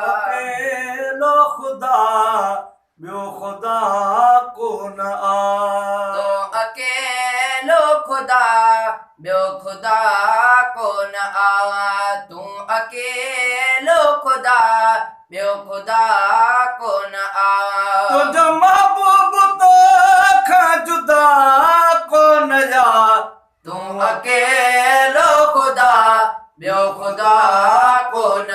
अकेलो खुदा ॿियो खुदा कोन तो अकेलो खुदा ॿियो खुदा कोन तूं अकेलो खुदा ॿियो खुदा कोन तुंहिंजो महबूब तोखां जुदा कोन तूं अकेलो खुदा ॿियो खुदा कोन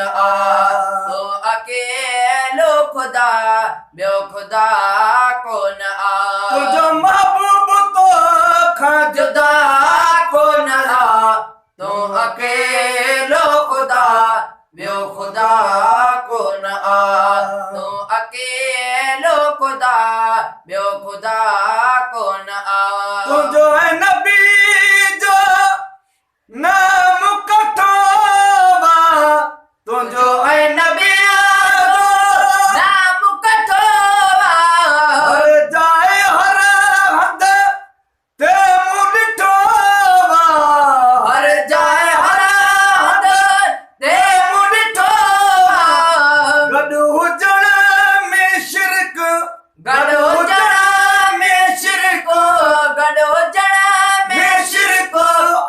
तूं अकेलो खुदा ॿियो खुदा कोन तुंहिंजो महबूब तोखां जुदा कोन तूं अकेलो खुदा ॿियो खुदा कोन तूं अकेलो खुदा ॿियो खुदा कोन तुंहिंजो नबी जो नाम कठो तुंहिंजो नबी नाम कठो हर जाए हर हंध ते मूं ॾिठो हर जाए हर हंध ते मूं ॾिठो गॾु हुजण में शिरक गॾु हुजण में शिरक गॾु हुजण में शिरक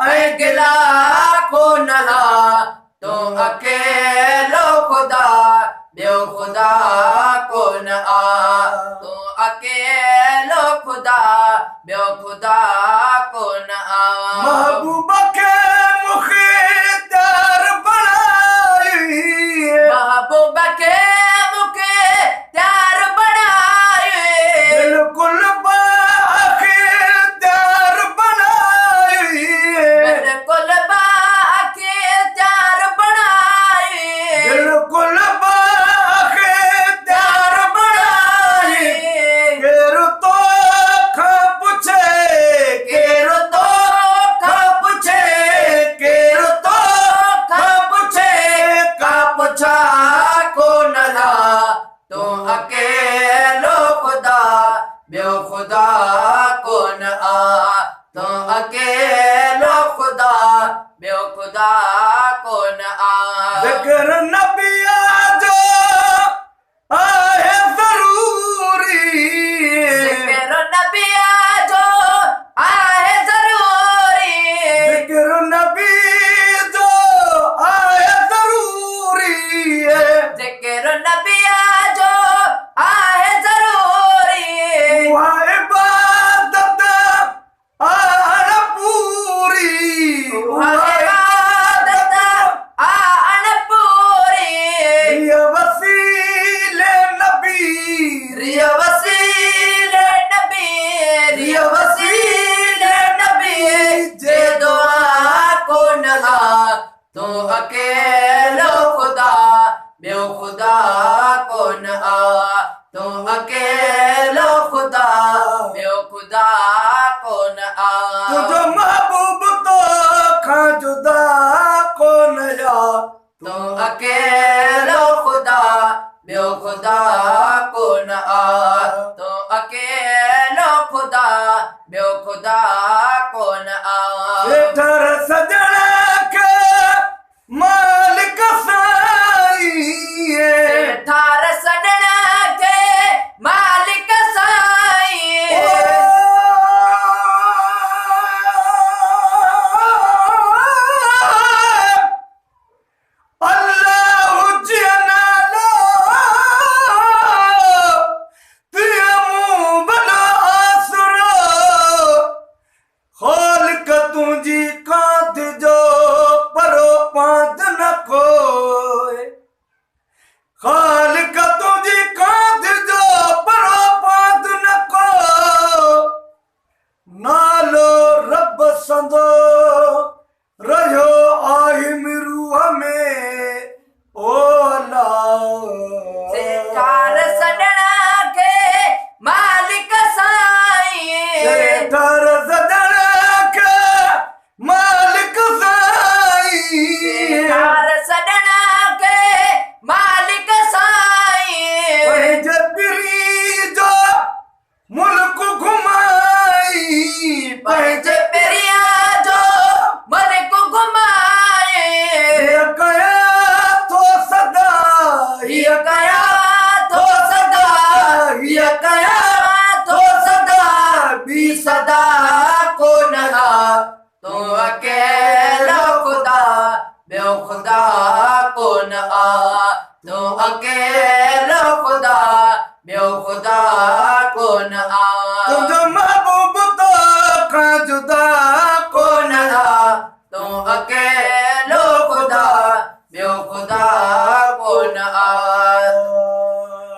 ऐं गिला कोन तूं अकेलो खुदा ॿियो खुदा कोन तूं अकेलो खुदा ॿियो खुदा कोन महबूब खे मूंखे त्यार बणाई महबूब खे मूंखे त्यार बणाए बिल्कुल बाख़िर त्यार बणाई बिल्कुल बाख़िर त्यार बणाए बिल्कुल बाख़िर त्यार बणाई केरु तोखां पुछे केरु तोखां पुछे केरु तोखां पुछे का पुछा कोन तूं अकेलो खुदा ॿियो खुदा कोन तूं अकेलो खुदा ॿियो खुदा कोन ज़िक्र नबीअ जो आहे ज़रूरी ज़िक्र नबीअ जो आहे ज़रूरी ज़िक्र नबी जो आहे ज़रूरी ज़िक्र नबीअ जो आहे ज़रूरी उहा इबादत आण पूरी उहा इबादत आण पूरी कोन आ तू अकेलो खुदा ॿियो खुदा कोन आ